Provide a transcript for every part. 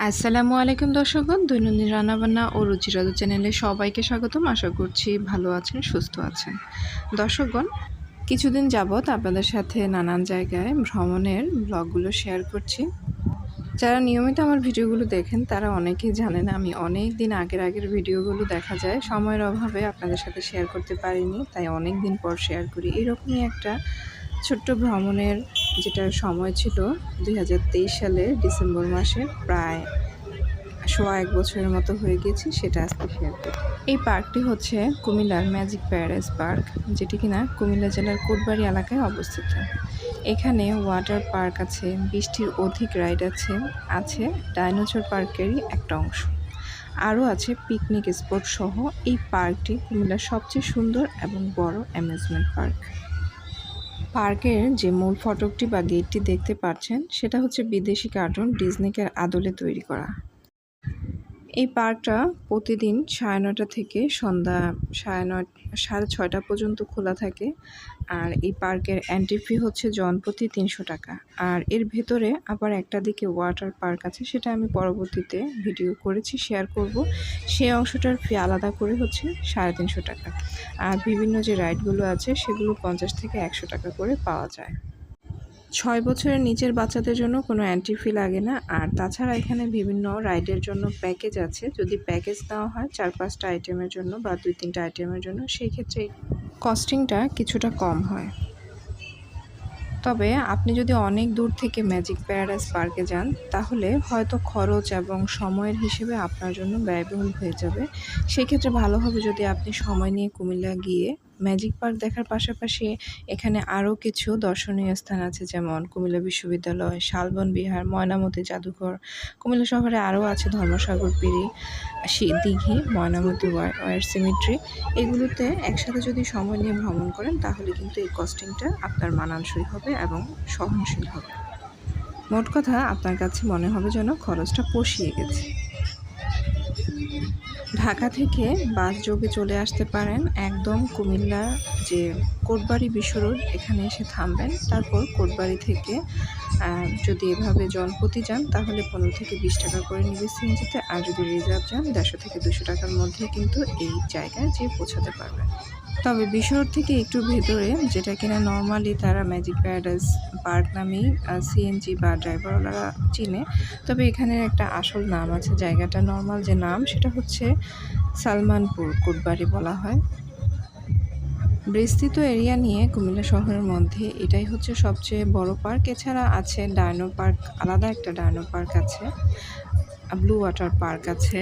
আসসালামু আলাইকুম দর্শকগণ, দৈনন্দিন রান্নাবান্না ও রুচিরাদু চ্যানেলে সবাইকে স্বাগতম। আশা করছি ভালো আছেন, সুস্থ আছেন। দর্শকগণ, কিছুদিন যাবৎ আপনাদের সাথে নানান জায়গায় ভ্রমণের ব্লগগুলো শেয়ার করছি। যারা নিয়মিত আমার ভিডিওগুলো দেখেন তারা অনেকেই জানেন আমি অনেক দিন আগের ভিডিওগুলো দেখা যায় সময়ের অভাবে আপনাদের সাথে শেয়ার করতে পারিনি, তাই অনেক দিন পর শেয়ার করি। এরকমই একটা ছোট্ট ভ্রমণের যেটার সময় ছিল 2023 সালের ডিসেম্বর মাসে, প্রায় ১ বছরের মতো হয়ে গিয়েছে, সেটা আজকে শেয়ার করি। এই পার্কটি হচ্ছে কুমিল্লার ম্যাজিক প্যারাডাইস পার্ক, যেটি কিনা কুমিল্লা জেলার কোটবাড়ি এলাকায় অবস্থিত। এখানে ওয়াটার পার্ক আছে, ২০টির অধিক রাইড আছে ডাইনোসর পার্কেরই একটা অংশ। আরও আছে পিকনিক স্পট সহ। এই পার্কটি কুমিল্লার সবচেয়ে সুন্দর এবং বড় অ্যামিউজমেন্ট পার্ক। পার্কের যে মূল ফটকটি বা গেটটি দেখতে পাচ্ছেন, সেটা হচ্ছে বিদেশি কার্টুন ডিজনিকের আদলে তৈরি করা। এই পার্কটা প্রতিদিন ৯:৩০ থেকে সন্ধ্যা ৬:৩০ পর্যন্ত খোলা থাকে। আর এই পার্কের এন্ট্রি ফি হচ্ছে জনপ্রতি ৩০০ টাকা। আর এর ভেতরে আবার একটা দিকে ওয়াটার পার্ক আছে, সেটা আমি পরবর্তীতে ভিডিও করেছি, শেয়ার করব। সেই অংশটার ফি আলাদা করে হচ্ছে ৩৫০ টাকা। আর বিভিন্ন যে রাইডগুলো আছে সেগুলো ৫০ থেকে ১০০ টাকা করে পাওয়া যায়। ৬ বছরের নিচের বাচ্চাদের জন্য কোনো এন্ট্রি ফি লাগে না। আর তাছাড়া এখানে বিভিন্ন রাইডের জন্য প্যাকেজ আছে। যদি প্যাকেজ নেওয়া হয় ৪-৫টা আইটেমের জন্য বা ২-৩টা আইটেমের জন্য, সেই ক্ষেত্রে কস্টিংটা কিছুটা কম হয়। তবে আপনি যদি অনেক দূর থেকে ম্যাজিক প্যারাডাইস পার্কে যান, তাহলে হয়তো খরচ এবং সময়ের হিসেবে আপনার জন্য ব্যয়বহুল হয়ে যাবে। সেক্ষেত্রে ভালো হবে যদি আপনি সময় নিয়ে কুমিল্লা গিয়ে ম্যাজিক পার্ক দেখার পাশাপাশি এখানে আরও কিছু দর্শনীয় স্থান আছে, যেমন কুমিল্লা বিশ্ববিদ্যালয়, শালবন বিহার, ময়নামতি জাদুঘর। কুমিল্লা শহরে আরও আছে ধর্মসাগর পিড়ি, দিঘি, ময়নামতি ওয়ার সিমেট্রি। এগুলোতে একসাথে যদি সময় নিয়ে ভ্রমণ করেন তাহলে কিন্তু এই কস্টিংটা আপনার মানানসই হবে এবং সহনশীল হবে। মোট কথা, আপনার কাছে মনে হবে যেন খরচটা পুষিয়ে গেছে। ঢাকা থেকে বাস যোগে চলে আসতে পারেন একদম কুমিল্লা যে কোটবাড়ি বিশ্ব রোড, এখানে এসে থামবেন। তারপর কোটবাড়ি থেকে যদি এভাবে জনপ্রতি যান তাহলে ১৫ থেকে ২০ টাকা করে নেবে সিএনজিতে। আর যদি রিজার্ভ যান ১৫০ থেকে ২০০ টাকার মধ্যে কিন্তু এই জায়গায় যেয়ে পৌঁছাতে পারবেন। তবে বিশ্ব রোড থেকে একটু ভেতরে, যেটা কিনা নর্মালি তারা ম্যাজিক প্যারাডাইস পার্ক নামেই সিএনজি বা ড্রাইভারওয়ালারা চিনে, তবে এখানের একটা আসল নাম আছে। জায়গাটা নর্মাল যে নাম সেটা হচ্ছে সালমানপুর কোটবাড়ি বলা হয়। বিস্তৃত এরিয়া নিয়ে কুমিল্লা শহরের মধ্যে এটাই হচ্ছে সবচেয়ে বড় পার্ক। এছাড়া আছে ডায়নো পার্ক, আলাদা একটা ডায়নো পার্ক আছে, ব্লু ওয়াটার পার্ক আছে।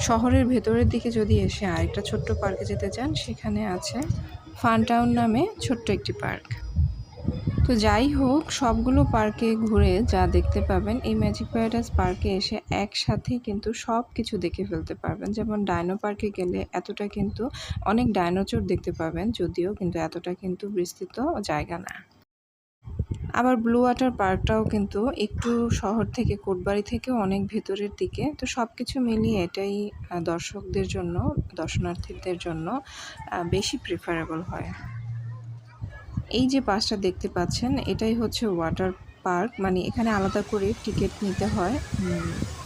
শহরের ভেতরের দিকে যদি এসে আরেকটা ছোট্ট পার্কে যেতে চান, সেখানে আছে ফান টাউন নামে ছোট্ট একটি পার্ক। তো যাই হোক, সবগুলো পার্কে ঘুরে যা দেখতে পাবেন, এই ম্যাজিক প্যারাডাইস পার্কে এসে একসাথে কিন্তু সব কিছু দেখে ফেলতে পারবেন। যেমন ডায়নো পার্কে গেলে এতটা কিন্তু অনেক ডাইনোসর দেখতে পাবেন, যদিও কিন্তু এতটা কিন্তু বিস্তৃত জায়গা না। আবার ব্লু ওয়াটার পার্কটাও কিন্তু একটু শহর থেকে, কোটবাড়ি থেকে অনেক ভেতরের দিকে। তো সব কিছু মিলিয়ে এটাই দর্শকদের জন্য, দর্শনার্থীদের জন্য বেশি প্রিফারেবল হয়। এই যে পাশটা দেখতে পাচ্ছেন, এটাই হচ্ছে ওয়াটার পার্ক, মানে এখানে আলাদা করে টিকিট নিতে হয়।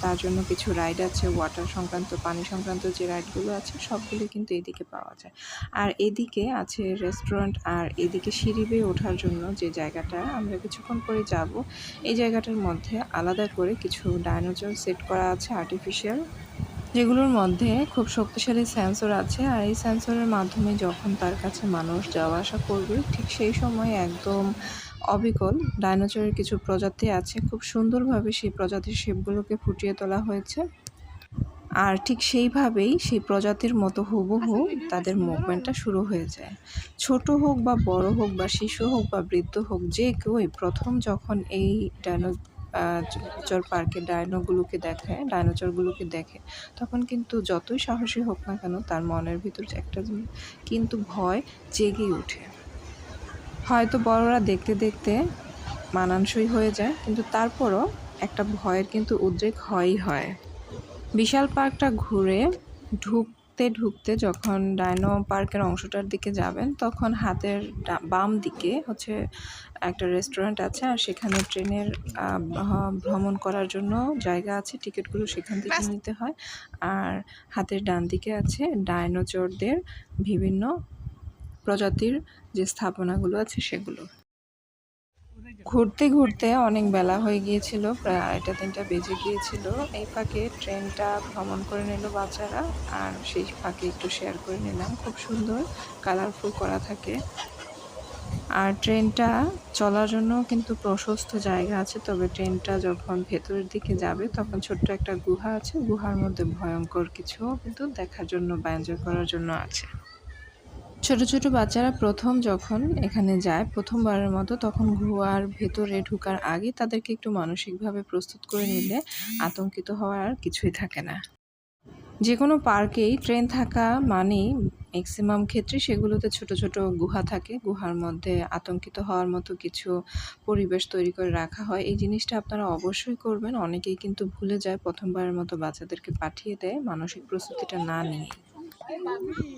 তার জন্য কিছু রাইড আছে, ওয়াটার সংক্রান্ত, পানি সংক্রান্ত যে রাইডগুলো আছে সবগুলো কিন্তু এদিকে পাওয়া যায়। আর এদিকে আছে রেস্টুরেন্ট, আর এদিকে সিঁড়ি বেয়ে ওঠার জন্য যে জায়গাটা আমরা কিছুক্ষণ পরে যাব, এই জায়গাটার মধ্যে আলাদা করে কিছু ডাইনোসর সেট করা আছে আর্টিফিশিয়াল, যেগুলোর মধ্যে খুব শক্তিশালী সেন্সর আছে। আর এই সেন্সরের মাধ্যমে যখন তার কাছে মানুষ যাওয়া আসা করবে, ঠিক সেই সময় একদম অবিকল ডাইনোসরের কিছু প্রজাতি আছে, খুব সুন্দরভাবে সেই প্রজাতির শেপগুলোকে ফুটিয়ে তোলা হয়েছে। আর ঠিক সেইভাবেই সেই প্রজাতির মতো হুবহু তাদের মুভমেন্টটা শুরু হয়ে যায়। ছোট হোক বা বড় হোক বা শিশু হোক বা বৃদ্ধ হোক, যে কেউই প্রথম যখন এই ডাইনোসর পার্কে ডাইনোসরগুলোকে দেখে, তখন কিন্তু যতই সাহসী হোক না কেন, তার মনের ভিতর একটা কিন্তু ভয় জেগেই ওঠে। হয়তো বড়রা দেখতে দেখতে মানানসই হয়ে যায়, কিন্তু তারপরও একটা ভয়ের কিন্তু উদ্রেক হয়। বিশাল পার্কটা ঘুরে ঢুকতে ঢুকতে যখন ডাইনো পার্কের অংশটার দিকে যাবেন, তখন হাতের বাম দিকে হচ্ছে একটা রেস্টুরেন্ট আছে, আর সেখানে ট্রেনের ভ্রমণ করার জন্য জায়গা আছে, টিকিটগুলো সেখান থেকে নিতে হয়। আর হাতের ডান দিকে আছে ডাইনোসরদের বিভিন্ন প্রজাতির যে স্থাপনাগুলো আছে সেগুলো। ঘুরতে ঘুরতে অনেক বেলা হয়ে গিয়েছিল, প্রায় 2:30 বেজে গিয়েছিল। এই ফাঁকে ট্রেনটা ভ্রমণ করে নিল বাচ্চারা, আর সেই ফাঁকে একটু শেয়ার করে নিলাম। খুব সুন্দর কালারফুল করা থাকে, আর ট্রেনটা চলার জন্য কিন্তু প্রশস্ত জায়গা আছে। তবে ট্রেনটা যখন ভেতরের দিকে যাবে তখন ছোট্ট একটা গুহা আছে, গুহার মধ্যে ভয়ঙ্কর কিছু কিন্তু দেখার জন্য বা এনজয় করার জন্য আছে। ছোট ছোট বাচ্চারা প্রথম যখন এখানে যায় প্রথমবারের মতো, তখন গুহার ভেতরে ঢোকার আগে তাদেরকে একটু মানসিকভাবে প্রস্তুত করে নিলে আতঙ্কিত হওয়ার আর কিছুই থাকে না। যে কোনো পার্কেই ট্রেন থাকা মানেই ম্যাক্সিমাম ক্ষেত্রে সেগুলোতে ছোট ছোট গুহা থাকে, গুহার মধ্যে আতঙ্কিত হওয়ার মতো কিছু পরিবেশ তৈরি করে রাখা হয়। এই জিনিসটা আপনারা অবশ্যই করবেন। অনেকেই কিন্তু ভুলে যায়, প্রথমবারের মতো বাচ্চাদেরকে পাঠিয়ে দেয় মানসিক প্রস্তুতিটা না নিয়ে।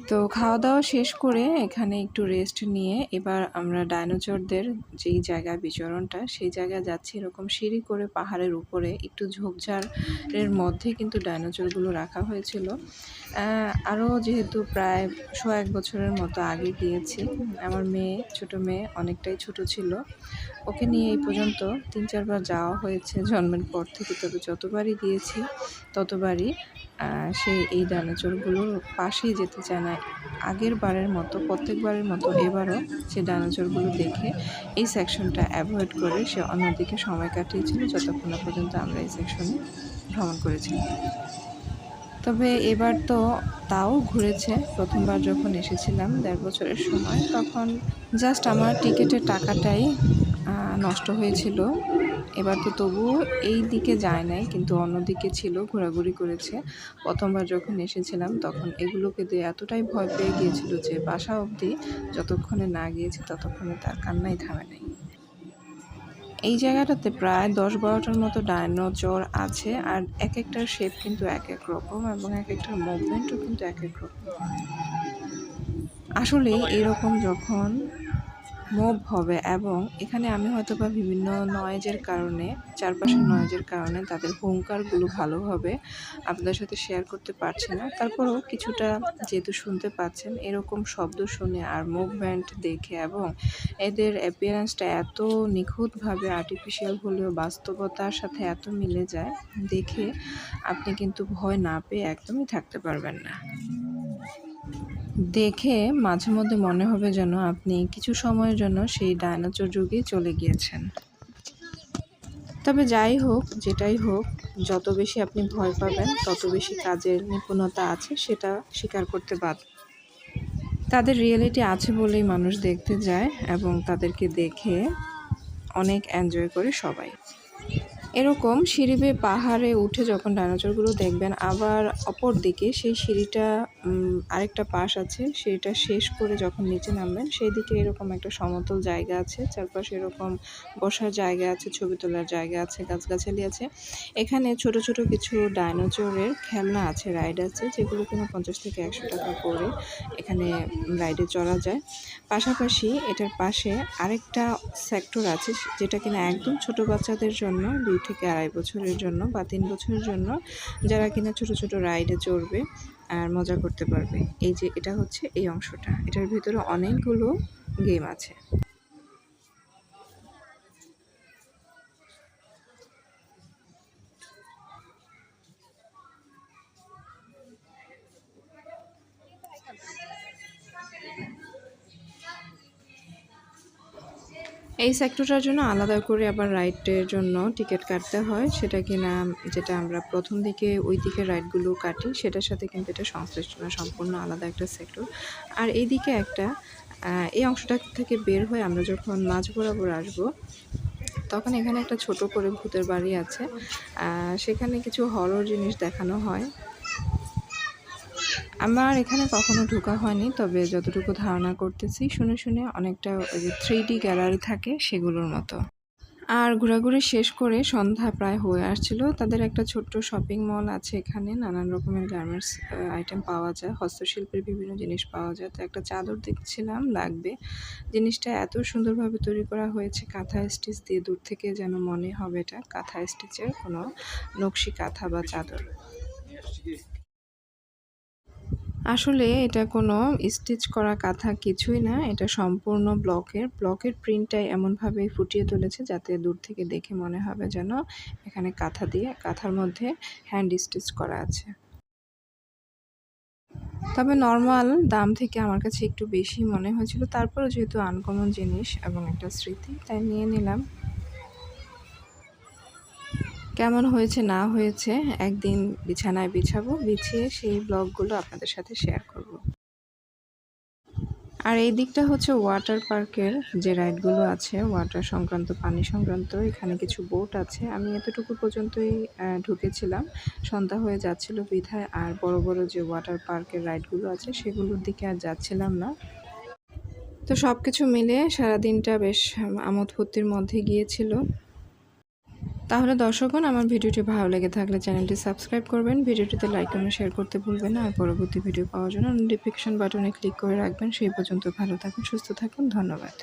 তো খাওয়া দাওয়া শেষ করে এখানে একটু রেস্ট নিয়ে এবার আমরা ডাইনোসরদের যেই জায়গায় বিচরণটা সেই জায়গায় যাচ্ছি। এরকম সিঁড়ি করে পাহাড়ের উপরে একটু ঝোপঝাড়ের মধ্যে কিন্তু ডাইনোসরগুলো রাখা হয়েছিল। আরও যেহেতু প্রায় 1 বছরের মতো আগে গিয়েছি, আমার ছোট মেয়ে অনেকটাই ছোট ছিল, ওকে নিয়ে এই পর্যন্ত 3-4 বার যাওয়া হয়েছে জন্মের পর থেকে। তবে যতবারই গিয়েছি ততবারই সে এই ডাইনোসরগুলোর পাশেই যেতে চায় না। আগের বারের মতো প্রত্যেকবারের মতো এবারও সে ডাইনোসরগুলো দেখে এই সেকশনটা অ্যাভয়েড করে সে অন্যদিকে সময় কাটিয়েছিল, যতক্ষণ না পর্যন্ত আমরা এই সেকশনে ভ্রমণ করেছিলাম। তবে এবার তো তাও ঘুরেছে। প্রথমবার যখন এসেছিলাম 1.5 বছরের সময়, তখন জাস্ট আমার টিকিটের টাকাটাই নষ্ট হয়েছিল। এবার তো তবুও এই দিকে যায় নাই, কিন্তু অন্যদিকে ছিল, ঘোরাঘুরি করেছে। প্রথমবার যখন এসেছিলাম তখন এগুলোকে দিয়ে এতটাই ভয় পেয়ে গিয়েছিল যে বাসা অবধি যতক্ষণে না গিয়েছি ততক্ষণে তার কান্নাই থামে নাই। এই জায়গাটাতে প্রায় 10-12টার মতো ডাইনোসর আছে, আর এক একটার শেপ কিন্তু এক এক রকম এবং এক একটার মুভমেন্টও কিন্তু এক এক রকম। আসলে এরকম যখন মুভ হবে, এবং এখানে আমি হয়তো বা বিভিন্ন নয়েজের কারণে, চারপাশের নয়েজের কারণে তাদের হুঙ্কারগুলো ভালোভাবে আপনাদের সাথে শেয়ার করতে পারছি না। তারপরেও কিছুটা যেহেতু শুনতে পাচ্ছেন, এরকম শব্দ শুনে আর মুভমেন্ট দেখে এবং এদের অ্যাপিয়ারেন্সটা এত নিখুঁতভাবে আর্টিফিশিয়াল হলেও বাস্তবতার সাথে এত মিলে যায়, দেখে আপনি কিন্তু ভয় না পেয়ে একদমই থাকতে পারবেন না। দেখে মাঝে মধ্যে মনে হবে যেন আপনি কিছু সময়ের জন্য সেই ডাইনোসর যুগে চলে গিয়েছেন। তবে যাই হোক, যেটাই হোক, যত বেশি আপনি ভয় পাবেন তত বেশি কাজের নিপুণতা আছে সেটা স্বীকার করতে বাধ্য। তাদের রিয়েলিটি আছে বলেই মানুষ দেখতে যায় এবং তাদেরকে দেখে অনেক এনজয় করে সবাই। এরকম সিঁড়ি বেয়ে পাহাড়ে উঠে যখন ডাইনোসরগুলো দেখবেন, আবার অপর দিকে সেই সিঁড়িটা আরেকটা পাশ আছে, সেটা শেষ করে যখন নিচে নামবেন সেই দিকে এরকম একটা সমতল জায়গা আছে, চারপাশে এরকম বসার জায়গা আছে, ছবি তোলার জায়গা আছে, গাছগাছালি আছে। এখানে ছোট ছোট কিছু ডাইনোসরের খেলনা আছে, রাইড আছে, যেগুলো কিনা 50 থেকে 100 টাকা করে এখানে রাইডে চড়া যায়। পাশাপাশি এটার পাশে আরেকটা সেক্টর আছে যেটা কিনা একদম ছোট বাচ্চাদের জন্য, 2 থেকে 2.5 বছরের জন্য বা 3 বছরের জন্য, যারা কিনা ছোট ছোট রাইডে চড়বে আর মজা করতে পারবে। এই যে এটা হচ্ছে এই অংশটা, এটার ভিতরে অনেকগুলো গেম আছে। এই সেক্টরটার জন্য আলাদা করে আবার রাইডের জন্য টিকিট কাটতে হয়, সেটা কিনা যেটা আমরা প্রথম দিকে ওই দিকে রাইডগুলো কাটি সেটার সাথে কিন্তু এটা সংশ্লিষ্ট না, সম্পূর্ণ আলাদা একটা সেক্টর। আর এইদিকে একটা এই অংশটা থেকে বের হয়ে আমরা যখন মাঝ বরাবর আসবো, তখন এখানে একটা ছোট করে ভূতের বাড়ি আছে, সেখানে কিছু হরর জিনিস দেখানো হয়। আমার এখানে কখনো ঢোকা হয়নি, তবে যতটুকু ধারণা করতেছি শুনে শুনে অনেকটা ওই যে 3D গ্যালারি থাকে সেগুলোর মতো। আর ঘোরাঘুরি শেষ করে সন্ধ্যা প্রায় হয়ে আসছিল। তাদের একটা ছোট্ট শপিং মল আছে এখানে, নানান রকমের গার্মেন্টস আইটেম পাওয়া যায়, হস্তশিল্পের বিভিন্ন জিনিস পাওয়া যায়। তো একটা চাদর দেখছিলাম লাগবে, জিনিসটা এত সুন্দরভাবে তৈরি করা হয়েছে কাঁথা স্টিচ দিয়ে, দূর থেকে যেন মনে হবে এটা কাঁথা স্টিচের কোনো নকশি কাঁথা বা চাদর। আসলে এটা কোনো স্টিচ করা কাঁথা কিছুই না, এটা সম্পূর্ণ ব্লকের প্রিন্টটাই এমনভাবে ফুটিয়ে তুলেছে যাতে দূর থেকে দেখে মনে হবে যেন এখানে কাঁথা দিয়ে, কাঁথার মধ্যে হ্যান্ড স্টিচ করা আছে। তবে নর্মাল দাম থেকে আমার কাছে একটু বেশি মনে হয়েছিল, তারপরেও যেহেতু আনকমন জিনিস এবং একটা স্মৃতি, তাই নিয়ে নিলাম। কেমন হয়েছে না হয়েছে একদিন বিছানায় বিছাবো, বিছিয়ে সেই ব্লগগুলো আপনাদের সাথে শেয়ার করব। আর এই দিকটা হচ্ছে ওয়াটার পার্কের যে রাইডগুলো আছে, ওয়াটার সংক্রান্ত, পানি সংক্রান্ত, এখানে কিছু বোট আছে। আমি এতটুকু পর্যন্তই ঢুকেছিলাম, সন্ধ্যা হয়ে যাচ্ছিল বিধায় আর বড় বড় যে ওয়াটার পার্কের রাইডগুলো আছে সেগুলোর দিকে আর যাচ্ছিলাম না। তো সব কিছু মিলে সারাদিনটা বেশ আমোদ ফুর্তির মধ্যে গিয়েছিল। তাহলে দর্শকগণ, আমার ভিডিওটি ভালো লেগে থাকলে চ্যানেলটি সাবস্ক্রাইব করবেন, ভিডিওটিতে লাইক কমেন্ট শেয়ার করতে ভুলবেন না, আর পরবর্তী ভিডিও পাওয়ার জন্য নোটিফিকেশন বাটনে ক্লিক করে রাখবেন। সেই পর্যন্ত ভালো থাকুন, সুস্থ থাকুন, ধন্যবাদ।